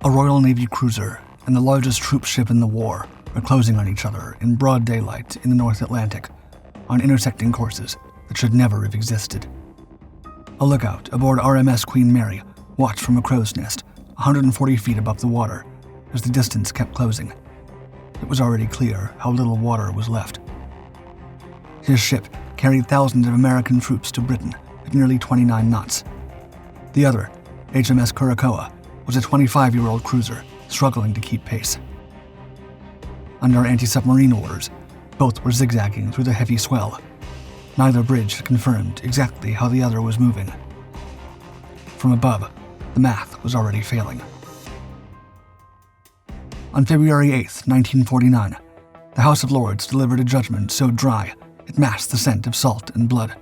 A Royal Navy cruiser and the largest troop ship in the war were closing on each other in broad daylight in the North Atlantic on intersecting courses that should never have existed. A lookout aboard RMS Queen Mary watched from a crow's nest 140 feet above the water as the distance kept closing. It was already clear how little water was left. His ship carried thousands of American troops to Britain at nearly 29 knots. The other, HMS Curaçoa, was a 25-year-old cruiser struggling to keep pace. Under anti-submarine orders, both were zigzagging through the heavy swell. Neither bridge had confirmed exactly how the other was moving. From above, the math was already failing. On February 8, 1949, the House of Lords delivered a judgment so dry it masked the scent of salt and blood.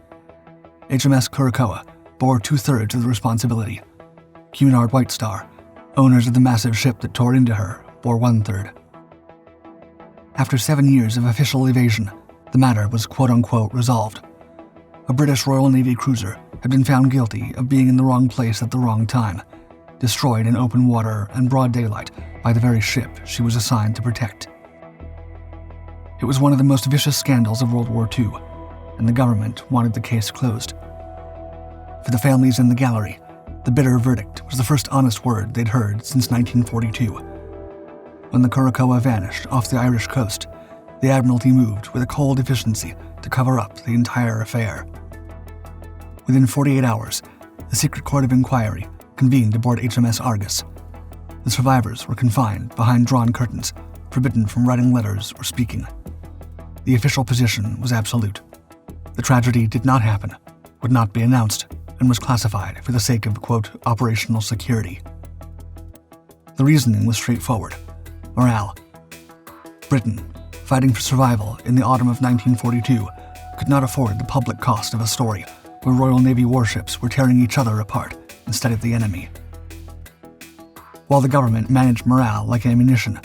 HMS Curaçoa bore 2/3 of the responsibility. Cunard White Star, owners of the massive ship that tore into her, bore 1/3. After 7 years of official evasion, the matter was quote-unquote resolved. A British Royal Navy cruiser had been found guilty of being in the wrong place at the wrong time, destroyed in open water and broad daylight by the very ship she was assigned to protect. It was one of the most vicious scandals of World War II, and the government wanted the case closed. For the families in the gallery, the bitter verdict was the first honest word they'd heard since 1942. When the Curaçoa vanished off the Irish coast, the Admiralty moved with a cold efficiency to cover up the entire affair. Within 48 hours, the Secret Court of Inquiry convened aboard HMS Argus. The survivors were confined behind drawn curtains, forbidden from writing letters or speaking. The official position was absolute. The tragedy did not happen, would not be announced, and was classified for the sake of, quote, operational security. The reasoning was straightforward. Morale. Britain, fighting for survival in the autumn of 1942, could not afford the public cost of a story where Royal Navy warships were tearing each other apart instead of the enemy. While the government managed morale like ammunition,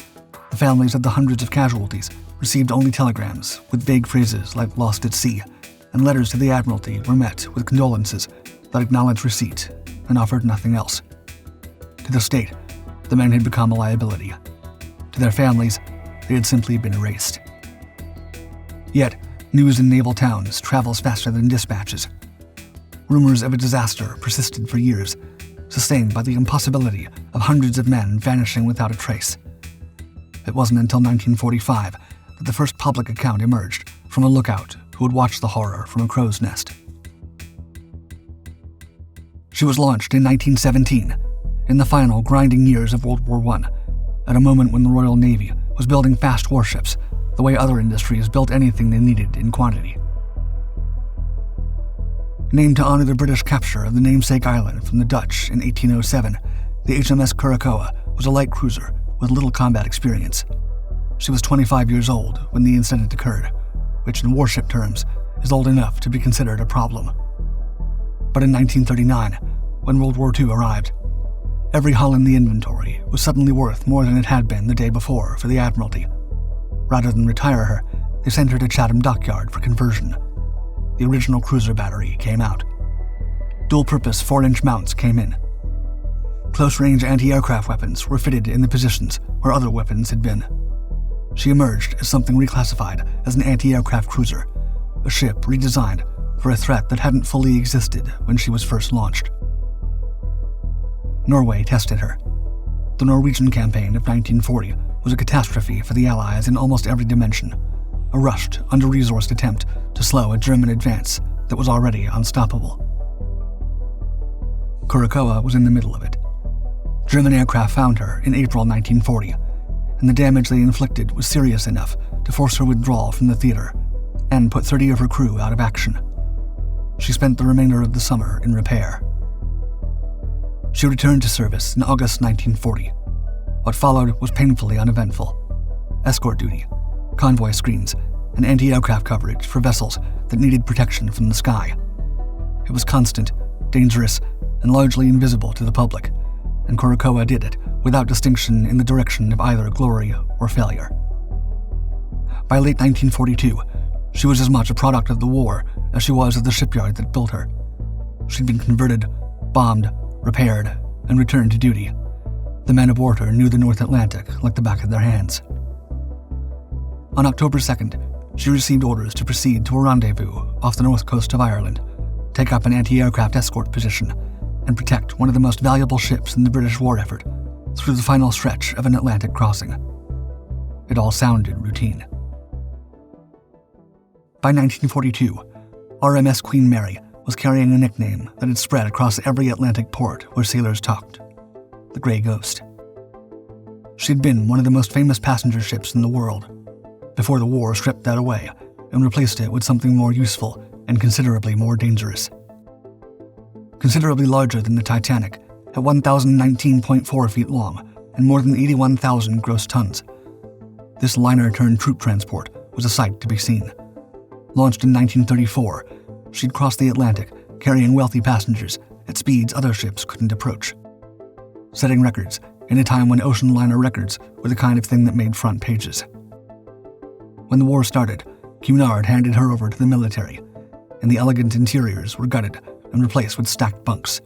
the families of the hundreds of casualties received only telegrams with vague phrases like lost at sea, and letters to the Admiralty were met with condolences that acknowledged receipt and offered nothing else. To the state, the men had become a liability. To their families, they had simply been erased. Yet, news in naval towns travels faster than dispatches. Rumors of a disaster persisted for years, sustained by the impossibility of hundreds of men vanishing without a trace. It wasn't until 1945 that the first public account emerged from a lookout who had watched the horror from a crow's nest. She was launched in 1917, in the final grinding years of World War I, at a moment when the Royal Navy was building fast warships the way other industries built anything they needed in quantity. Named to honor the British capture of the namesake island from the Dutch in 1807, the HMS Curaçoa was a light cruiser with little combat experience. She was 25 years old when the incident occurred, which in warship terms is old enough to be considered a problem. But in 1939, when World War II arrived, every hull in the inventory was suddenly worth more than it had been the day before for the Admiralty. Rather than retire her, they sent her to Chatham Dockyard for conversion. The original cruiser battery came out. Dual-purpose 4-inch mounts came in. Close-range anti-aircraft weapons were fitted in the positions where other weapons had been. She emerged as something reclassified as an anti-aircraft cruiser, a ship redesigned for a threat that hadn't fully existed when she was first launched. Norway tested her. The Norwegian campaign of 1940 was a catastrophe for the Allies in almost every dimension, a rushed, under-resourced attempt to slow a German advance that was already unstoppable. Curaçoa was in the middle of it. German aircraft found her in April 1940, and the damage they inflicted was serious enough to force her withdrawal from the theater and put 30 of her crew out of action. She spent the remainder of the summer in repair. She returned to service in August 1940. What followed was painfully uneventful. Escort duty, convoy screens, and anti-aircraft coverage for vessels that needed protection from the sky. It was constant, dangerous, and largely invisible to the public, and Curaçoa did it without distinction in the direction of either glory or failure. By late 1942, she was as much a product of the war as she was of the shipyard that built her. She'd been converted, bombed, repaired, and returned to duty. The men aboard her knew the North Atlantic like the back of their hands. On October 2nd, she received orders to proceed to a rendezvous off the north coast of Ireland, take up an anti-aircraft escort position, and protect one of the most valuable ships in the British war effort through the final stretch of an Atlantic crossing. It all sounded routine. By 1942, RMS Queen Mary was carrying a nickname that had spread across every Atlantic port where sailors talked: the Grey Ghost. She'd been one of the most famous passenger ships in the world, before the war stripped that away and replaced it with something more useful and considerably more dangerous. Considerably larger than the Titanic, at 1,019.4 feet long and more than 81,000 gross tons, this liner-turned-troop transport was a sight to be seen. Launched in 1934, she'd crossed the Atlantic carrying wealthy passengers at speeds other ships couldn't approach, setting records in a time when ocean liner records were the kind of thing that made front pages. When the war started, Cunard handed her over to the military, and the elegant interiors were gutted and replaced with stacked bunks,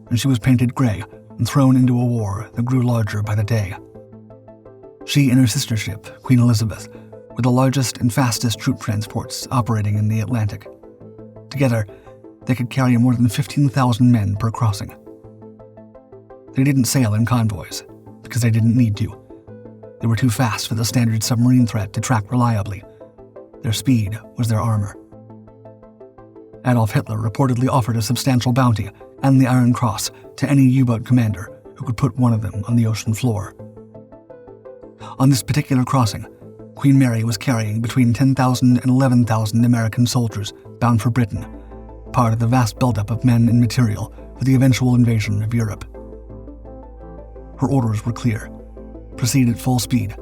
and she was painted gray and thrown into a war that grew larger by the day. She and her sister ship, Queen Elizabeth, were the largest and fastest troop transports operating in the Atlantic. Together, they could carry more than 15,000 men per crossing. They didn't sail in convoys, because they didn't need to. They were too fast for the standard submarine threat to track reliably. Their speed was their armor. Adolf Hitler reportedly offered a substantial bounty and the Iron Cross to any U-boat commander who could put one of them on the ocean floor. On this particular crossing, Queen Mary was carrying between 10,000 and 11,000 American soldiers bound for Britain, part of the vast buildup of men and material for the eventual invasion of Europe. Her orders were clear: proceed at full speed,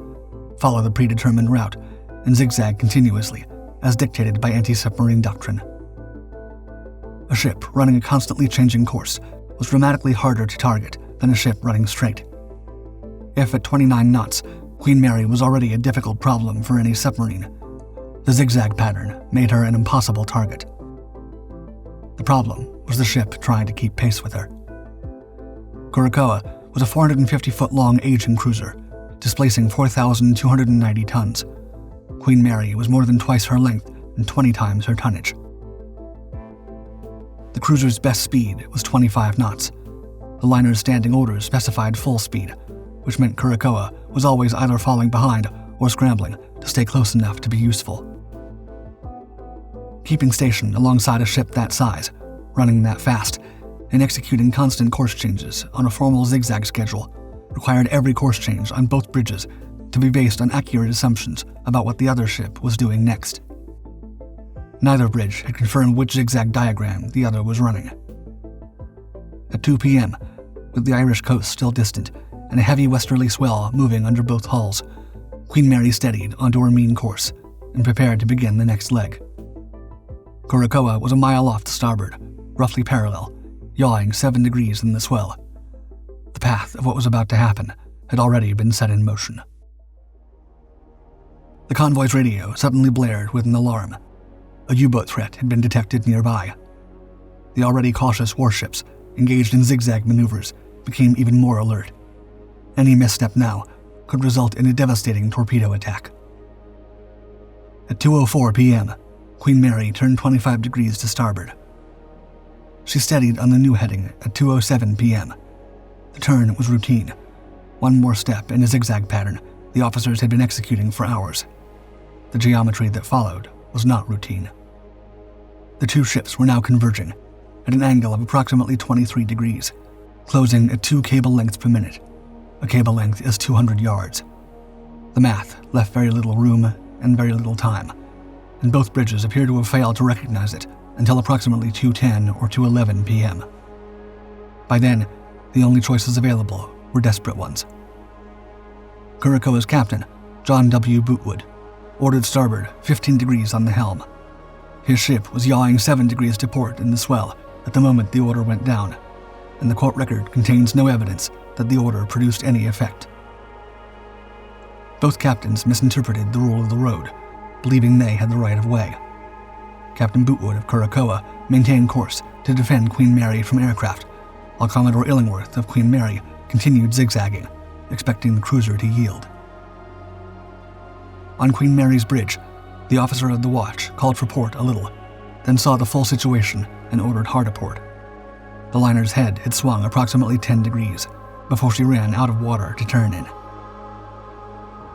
follow the predetermined route, and zigzag continuously, as dictated by anti-submarine doctrine. A ship running a constantly changing course was dramatically harder to target than a ship running straight. If at 29 knots, Queen Mary was already a difficult problem for any submarine, the zigzag pattern made her an impossible target. The problem was the ship trying to keep pace with her. Curaçoa was a 450-foot-long aging cruiser, displacing 4,290 tons. Queen Mary was more than twice her length and 20 times her tonnage. The cruiser's best speed was 25 knots. The liner's standing orders specified full speed, which meant Curaçoa was always either falling behind or scrambling to stay close enough to be useful. Keeping station alongside a ship that size, running that fast, and executing constant course changes on a formal zigzag schedule required every course change on both bridges to be based on accurate assumptions about what the other ship was doing next. Neither bridge had confirmed which zigzag diagram the other was running. At 2 p.m., with the Irish coast still distant and a heavy westerly swell moving under both hulls, Queen Mary steadied onto her mean course and prepared to begin the next leg. Curaçoa was a mile off to starboard, roughly parallel, yawing 7 degrees in the swell. The path of what was about to happen had already been set in motion. The convoy's radio suddenly blared with an alarm. A U-boat threat had been detected nearby. The already cautious warships, engaged in zigzag maneuvers, became even more alert. Any misstep now could result in a devastating torpedo attack. At 2:04 p.m., Queen Mary turned 25 degrees to starboard. She steadied on the new heading at 2:07 p.m. The turn was routine. One more step in a zigzag pattern the officers had been executing for hours. The geometry that followed was not routine. The two ships were now converging at an angle of approximately 23 degrees, closing at 2 cable lengths per minute. A cable length is 200 yards. The math left very little room and very little time, and both bridges appear to have failed to recognize it until approximately 2:10 or 2:11 p.m. By then, the only choices available were desperate ones. Curaçoa's captain, John W. Bootwood, ordered starboard 15 degrees on the helm. His ship was yawing 7 degrees to port in the swell at the moment the order went down, and the court record contains no evidence that the order produced any effect. Both captains misinterpreted the rule of the road, believing they had the right of way. Captain Bootwood of Curaçoa maintained course to defend Queen Mary from aircraft, while Commodore Illingworth of Queen Mary continued zigzagging expecting the cruiser to yield. On Queen Mary's bridge, the officer of the watch called for port a little, then saw the full situation and ordered hard a port. The liner's head had swung approximately 10 degrees before she ran out of water to turn in.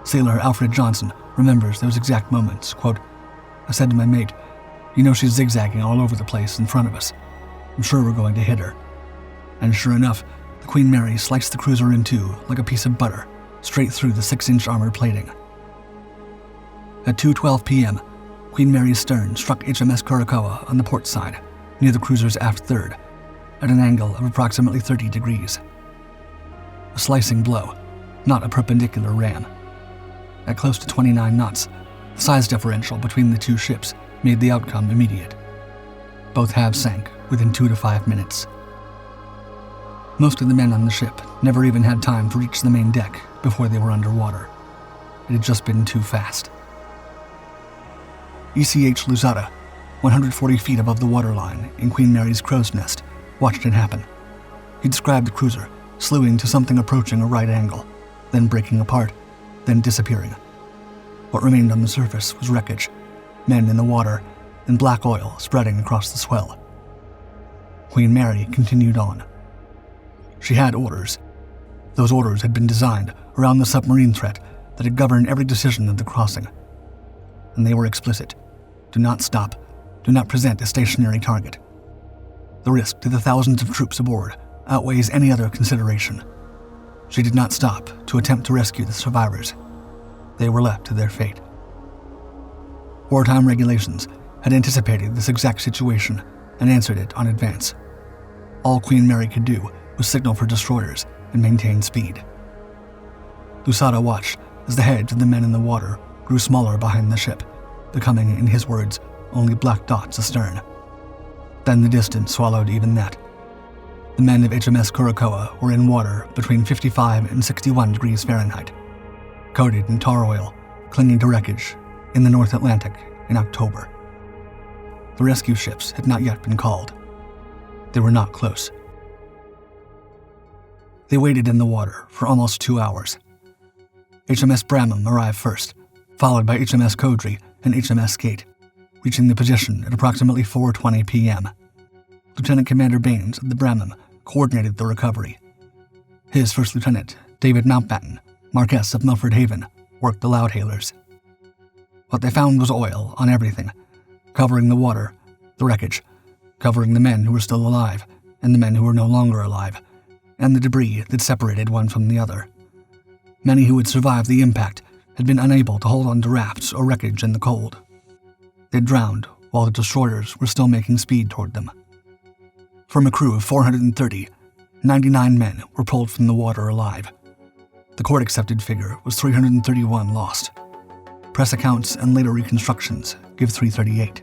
Sailor Alfred Johnson remembers those exact moments, quote, "I said to my mate, you know she's zigzagging all over the place in front of us. I'm sure we're going to hit her." And sure enough, the Queen Mary sliced the cruiser in two like a piece of butter, straight through the 6-inch armored plating. At 2:12 p.m., Queen Mary's stern struck HMS Curaçoa on the port side, near the cruiser's aft third, at an angle of approximately 30 degrees. A slicing blow, not a perpendicular ram. At close to 29 knots, the size differential between the two ships made the outcome immediate. Both halves sank within 2 to 5 minutes. Most of the men on the ship never even had time to reach the main deck before they were underwater. It had just been too fast. ECH Luzada, 140 feet above the waterline in Queen Mary's crow's nest, watched it happen. He described the cruiser slewing to something approaching a right angle, then breaking apart, then disappearing. What remained on the surface was wreckage, men in the water, and black oil spreading across the swell. Queen Mary continued on. She had orders. Those orders had been designed around the submarine threat that had governed every decision of the crossing. And they were explicit. Do not stop. Do not present a stationary target. The risk to the thousands of troops aboard outweighs any other consideration. She did not stop to attempt to rescue the survivors. They were left to their fate. Wartime regulations had anticipated this exact situation and answered it on advance. All Queen Mary could do was signal for destroyers and maintain speed. Lusada watched as the heads of the men in the water grew smaller behind the ship, becoming, in his words, only black dots astern. Then the distance swallowed even that. The men of HMS Curaçoa were in water between 55 and 61 degrees Fahrenheit, coated in tar oil, clinging to wreckage in the North Atlantic in October. The rescue ships had not yet been called. They were not close. They waited in the water for almost 2 hours. HMS Bramham arrived first, followed by HMS Codri and HMS Skate, reaching the position at approximately 4:20 p.m. Lieutenant Commander Baines of the Bramham coordinated the recovery. His first lieutenant, David Mountbatten, Marquess of Milford Haven, worked the loudhailers. What they found was oil on everything, covering the water, the wreckage, covering the men who were still alive and the men who were no longer alive, and the debris that separated one from the other. Many who had survived the impact had been unable to hold on to rafts or wreckage in the cold. They drowned while the destroyers were still making speed toward them. From a crew of 430, 99 men were pulled from the water alive. The court-accepted figure was 331 lost. Press accounts and later reconstructions give 338.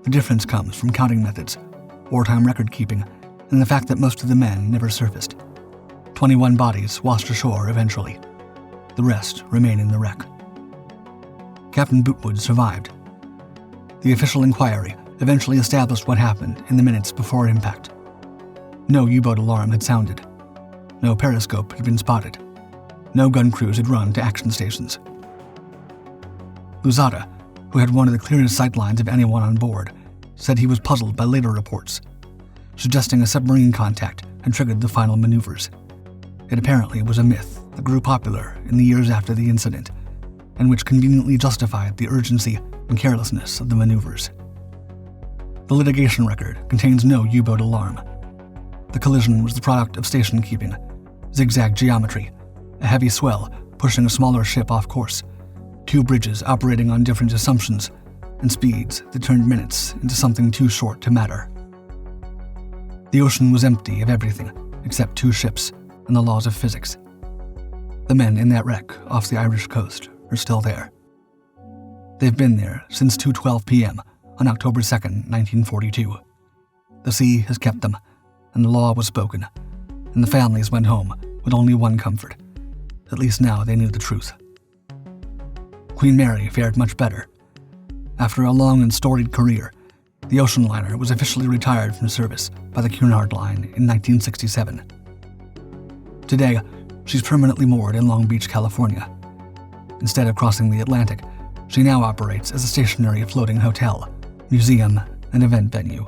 The difference comes from counting methods, wartime record-keeping, and the fact that most of the men never surfaced. 21 bodies washed ashore eventually. The rest remain in the wreck. Captain Bootwood survived. The official inquiry eventually established what happened in the minutes before impact. No U-boat alarm had sounded. No periscope had been spotted. No gun crews had run to action stations. Luzada, who had one of the clearest sightlines of anyone on board, said he was puzzled by later reports, suggesting a submarine contact had triggered the final maneuvers. It apparently was a myth that grew popular in the years after the incident, and which conveniently justified the urgency and carelessness of the maneuvers. The litigation record contains no U-boat alarm. The collision was the product of station keeping, zigzag geometry, a heavy swell pushing a smaller ship off course, two bridges operating on different assumptions, and speeds that turned minutes into something too short to matter. The ocean was empty of everything except two ships and the laws of physics. The men in that wreck off the Irish coast are still there. They've been there since 2:12 p.m. on October 2nd, 1942. The sea has kept them, and the law was spoken, and the families went home with only one comfort. At least now they knew the truth. Queen Mary fared much better. After a long and storied career, the ocean liner was officially retired from service by the Cunard Line in 1967. Today, she's permanently moored in Long Beach, California. Instead of crossing the Atlantic, she now operates as a stationary floating hotel, museum, and event venue.